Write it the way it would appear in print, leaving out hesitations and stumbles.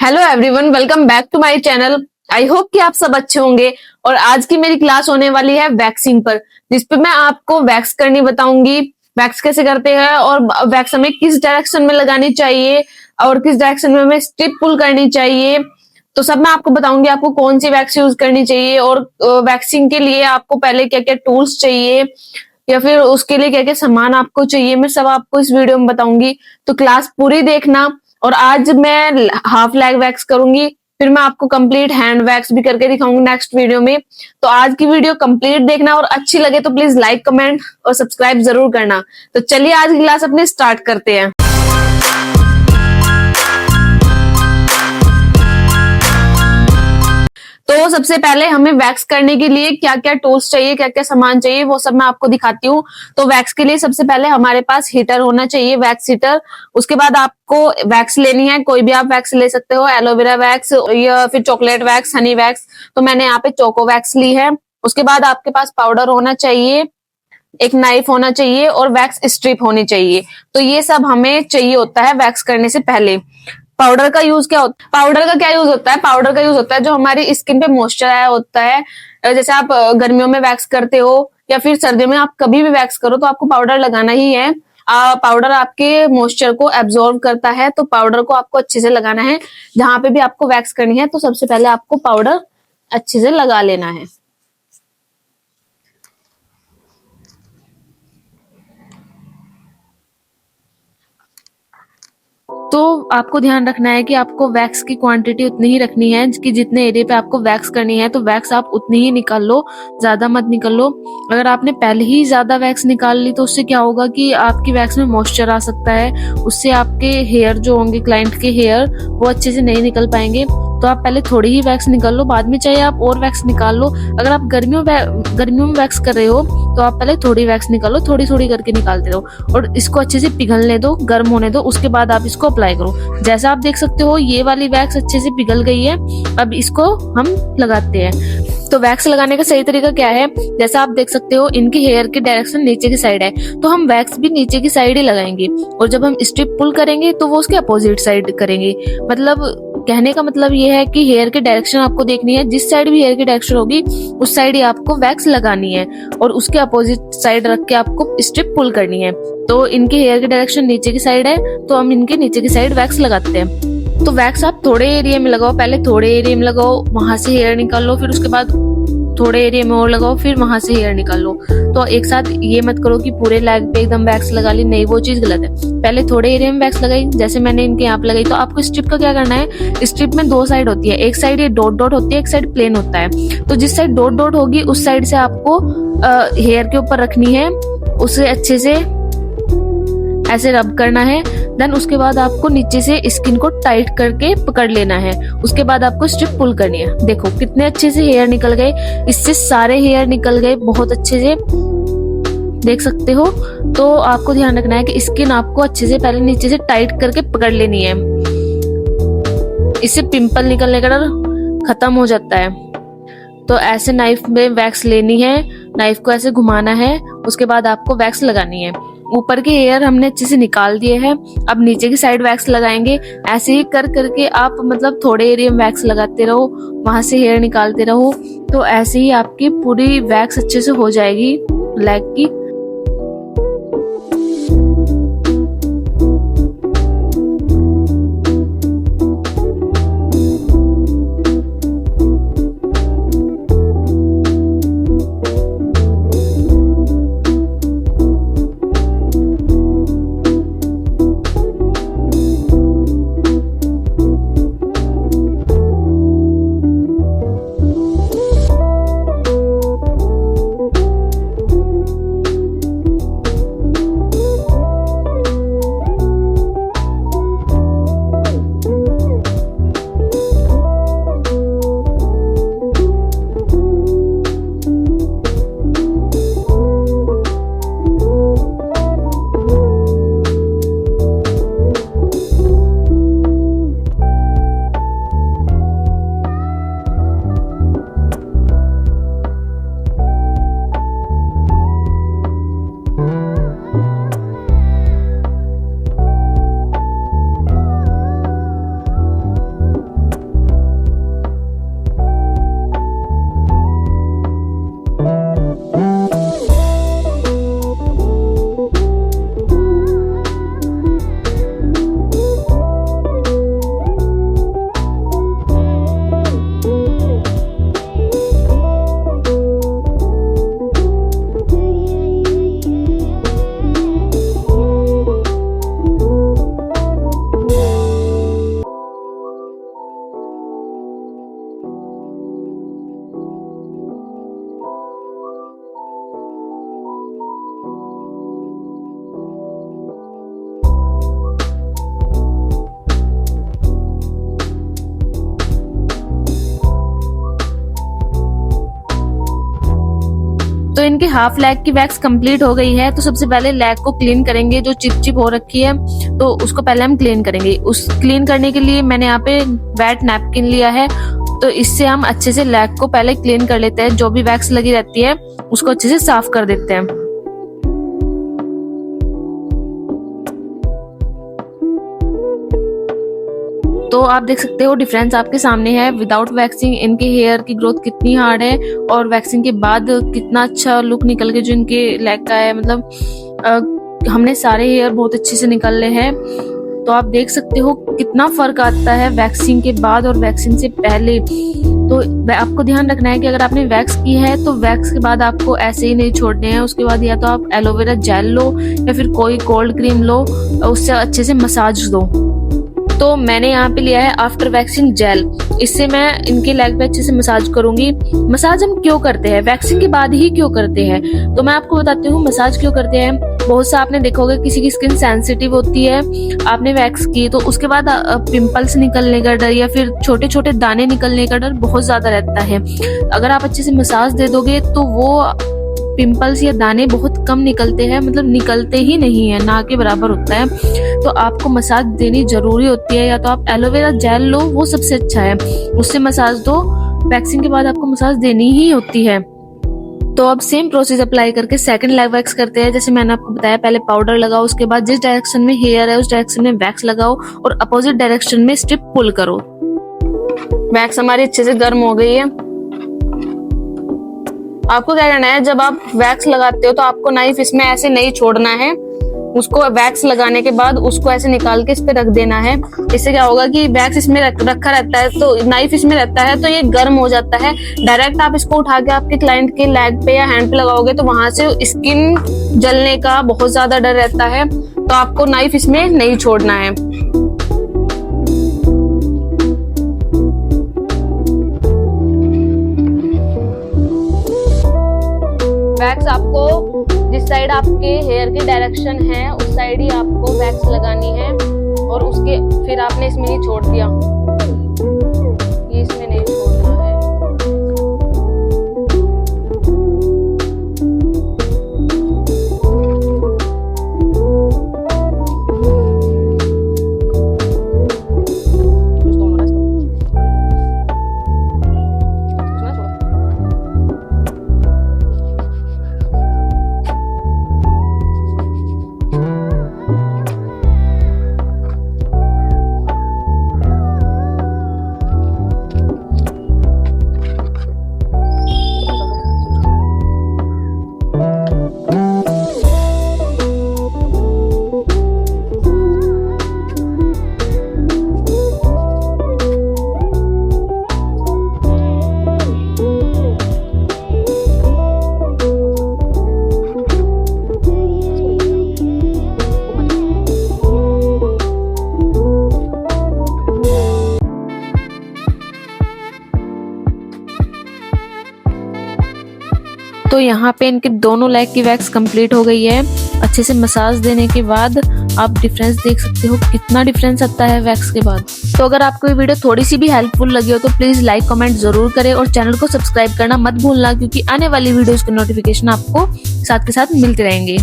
Hello everyone, welcome back to my channel. I hope कि आप सब अच्छे होंगे। और आज की मेरी क्लास होने वाली है वैक्सिंग पर, जिसपे मैं आपको वैक्स करनी बताऊंगी। वैक्स कैसे करते हैं और वैक्स हमें किस डायरेक्शन में लगानी चाहिए और किस डायरेक्शन में हमें स्ट्रिप पुल करनी चाहिए, तो सब मैं आपको बताऊंगी। आपको कौन सी वैक्स यूज करनी चाहिए और वैक्सिंग के लिए आपको पहले क्या क्या टूल्स चाहिए या फिर उसके लिए क्या क्या सामान आपको चाहिए, मैं सब आपको इस वीडियो में बताऊंगी। तो क्लास पूरी देखना। और आज मैं हाफ लेग वैक्स करूंगी, फिर मैं आपको कंप्लीट हैंड वैक्स भी करके दिखाऊंगी नेक्स्ट वीडियो में। तो आज की वीडियो कंप्लीट देखना और अच्छी लगे तो प्लीज लाइक, कमेंट और सब्सक्राइब जरूर करना। तो चलिए आज की क्लास अपने स्टार्ट करते हैं। तो सबसे पहले हमें वैक्स करने के लिए क्या क्या टूल्स चाहिए, क्या क्या सामान चाहिए, वो सब मैं आपको दिखाती हूँ। तो वैक्स के लिए सबसे पहले हमारे पास हीटर होना चाहिए, वैक्स हीटर। उसके बाद आपको वैक्स लेनी है, कोई भी आप वैक्स ले सकते हो, एलोवेरा वैक्स या फिर चॉकलेट वैक्स, हनी वैक्स। तो मैंने यहाँ पे चोको वैक्स ली है। उसके बाद आपके पास पाउडर होना चाहिए, एक नाइफ होना चाहिए और वैक्स स्ट्रिप होनी चाहिए। तो ये सब हमें चाहिए होता है वैक्स करने से पहले। पाउडर का यूज क्या होता है? पाउडर का क्या यूज होता है? पाउडर का यूज होता है जो हमारी स्किन पे मॉइस्चर आया होता है। जैसे आप गर्मियों में वैक्स करते हो या फिर सर्दियों में, आप कभी भी वैक्स करो तो आपको पाउडर लगाना ही है। पाउडर आपके मॉइस्चर को एब्जॉर्ब करता है, तो पाउडर को आपको अच्छे से लगाना है। जहां पे भी आपको वैक्स करनी है तो सबसे पहले आपको पाउडर अच्छे से लगा लेना है। तो आपको ध्यान रखना है कि आपको वैक्स की क्वांटिटी उतनी ही रखनी है कि जितने एरिया पे आपको वैक्स करनी है, तो वैक्स आप उतनी ही निकाल लो, ज्यादा मत निकाल लो। अगर आपने पहले ही ज्यादा वैक्स निकाल ली तो उससे क्या होगा कि आपकी वैक्स में मॉइस्चर आ सकता है, उससे आपके हेयर जो होंगे, क्लाइंट के हेयर, वो अच्छे से नहीं निकल पाएंगे। तो आप पहले थोड़ी ही वैक्स निकाल लो, बाद में चाहे आप और वैक्स निकाल लो। अगर आप गर्मियों में वैक्स कर रहे हो तो आप पहले थोड़ी वैक्स निकालो, थोड़ी थोड़ी करके निकालते रहो और इसको अच्छे से पिघलने दो, गर्म होने दो। उसके बाद आप इसको अप्लाई करो। जैसा आप देख सकते हो ये वाली वैक्स अच्छे से पिघल गई है। अब इसको हम लगाते हैं। तो वैक्स लगाने का सही तरीका क्या है? जैसा आप देख सकते हो इनके हेयर की डायरेक्शन नीचे की साइड है, तो हम वैक्स भी नीचे की साइड ही लगाएंगे। और जब हम स्ट्रिप पुल करेंगे तो वो उसके अपोजिट साइड करेंगे। मतलब कहने का मतलब ये है कि हेयर की डायरेक्शन आपको देखनी है, जिस साइड भी हेयर की डायरेक्शन होगी उस साइड ही आपको वैक्स लगानी है और उसके अपोजिट साइड रख के आपको स्ट्रिप पुल करनी है। तो इनके हेयर की डायरेक्शन नीचे की साइड है, तो हम इनके नीचे की साइड वैक्स लगाते हैं। तो वैक्स आप थोड़े एरिया में लगाओ, पहले थोड़े एरिया में लगाओ, वहां से हेयर निकाल लो, फिर उसके बाद थोड़े एरिया में और लगाओ, फिर वहां से हेयर निकाल लो। तो एक साथ ये मत करो कि पूरे लेग पे एकदम वैक्स लगा ली, नहीं, वो चीज गलत है। पहले थोड़े एरिया में वैक्स लगाई, जैसे मैंने इनके यहाँ पे लगाई। तो आपको स्ट्रिप का क्या करना है? स्ट्रिप में दो साइड होती है, एक साइड ये डॉट डॉट होती है, एक साइड प्लेन होता है। तो जिस साइड डॉट डॉट होगी उस साइड से आपको हेयर के ऊपर रखनी है, उसे अच्छे से ऐसे रब करना है। देन उसके बाद आपको नीचे से स्किन को टाइट करके पकड़ लेना है। उसके बाद आपको स्ट्रिप पुल करनी है। देखो कितने अच्छे से हेयर निकल गए, इससे सारे हेयर निकल गए बहुत अच्छे से, देख सकते हो। तो आपको ध्यान रखना है कि स्किन आपको अच्छे से पहले नीचे से टाइट करके पकड़ लेनी है, इससे पिंपल निकलने का डर खत्म हो जाता है। तो ऐसे नाइफ में वैक्स लेनी है, नाइफ को ऐसे घुमाना है, उसके बाद आपको वैक्स लगानी है। ऊपर के हेयर हमने अच्छे से निकाल दिए हैं, अब नीचे की साइड वैक्स लगाएंगे। ऐसे ही कर करके आप मतलब थोड़े एरिया में वैक्स लगाते रहो, वहां से हेयर निकालते रहो। तो ऐसे ही आपकी पूरी वैक्स अच्छे से हो जाएगी लेग की। इनके हाफ लेग की वैक्स कंप्लीट हो गई है। तो सबसे पहले लेग को क्लीन करेंगे, जो चिप हो रखी है तो उसको पहले हम क्लीन करेंगे। उस क्लीन करने के लिए मैंने यहाँ पे वेट नैपकिन लिया है, तो इससे हम अच्छे से लेग को पहले क्लीन कर लेते हैं। जो भी वैक्स लगी रहती है उसको अच्छे से साफ कर देते हैं। तो आप देख सकते हो डिफरेंस आपके सामने है। विदाउट वैक्सिंग इनके हेयर की ग्रोथ कितनी हार्ड है और वैक्सिंग के बाद कितना अच्छा लुक निकल के जो इनके लेग का है, मतलब हमने सारे हेयर बहुत अच्छे से निकाले हैं। तो आप देख सकते हो कितना फर्क आता है वैक्सिंग के बाद और वैक्सिंग से पहले। तो आपको ध्यान रखना है कि अगर आपने वैक्स की है तो वैक्स के बाद आपको ऐसे ही नहीं छोड़ने हैं। उसके बाद या तो आप एलोवेरा जेल लो या फिर कोई कोल्ड क्रीम लो, उससे अच्छे से मसाज दो। तो मैंने यहाँ पे लिया है आफ्टर वैक्सिंग जेल, इससे मैं इनके लेग पे अच्छे से मसाज करूंगी। मसाज हम क्यों करते हैं, वैक्सिंग के बाद ही क्यों करते हैं, तो मैं आपको बताती हूँ मसाज क्यों करते हैं। बहुत सा आपने देखा होगा किसी की स्किन सेंसिटिव होती है, आपने वैक्स की तो उसके बाद पिंपल्स निकलने का डर या फिर छोटे छोटे दाने निकलने का डर बहुत ज्यादा रहता है। अगर आप अच्छे से मसाज दे दोगे तो वो पिंपल्स या दाने बहुत कम निकलते हैं, मतलब निकलते ही नहीं है, ना के बराबर होता है। तो आपको मसाज देनी जरूरी होती है। या तो आप एलोवेरा जेल लो, वो सबसे अच्छा है, उससे मसाज दो। वैक्सिंग के बाद आपको मसाज देनी ही होती है। तो अब सेम प्रोसेस अप्लाई करके सेकंड लेग वैक्स करते हैं। जैसे मैंने आपको बताया, पहले पाउडर लगाओ, उसके बाद जिस डायरेक्शन में हेयर है उस डायरेक्शन में वैक्स लगाओ और अपोजिट डायरेक्शन में स्ट्रिप पुल करो। वैक्स हमारी अच्छे से गर्म हो गई है। आपको क्या करना है, जब आप वैक्स लगाते हो तो आपको नाइफ इसमें ऐसे नहीं छोड़ना है। उसको वैक्स लगाने के बाद उसको ऐसे निकाल के इस पे रख देना है। इससे क्या होगा कि वैक्स इसमें रखा रहता है तो नाइफ इसमें रहता है तो ये गर्म हो जाता है। डायरेक्ट आप इसको उठा के आपके क्लाइंट के लेग पे या हैंड पे लगाओगे तो वहां से स्किन जलने का बहुत ज्यादा डर रहता है। तो आपको नाइफ इसमें नहीं छोड़ना है। वैक्स आपको जिस साइड आपके हेयर की डायरेक्शन है उस साइड ही आपको वैक्स लगानी है और उसके फिर आपने इसमें नहीं छोड़ दिया, ये इसमें नहीं छोड़ना है। तो यहाँ पे इनके दोनों लेग की वैक्स कंप्लीट हो गई है। अच्छे से मसाज देने के बाद आप डिफरेंस देख सकते हो, कितना डिफरेंस आता है वैक्स के बाद। तो अगर आपको ये वीडियो थोड़ी सी भी हेल्पफुल लगी हो तो प्लीज लाइक कमेंट जरूर करें और चैनल को सब्सक्राइब करना मत भूलना, क्योंकि आने वाली वीडियोस के नोटिफिकेशन आपको साथ के साथ मिलते रहेंगे।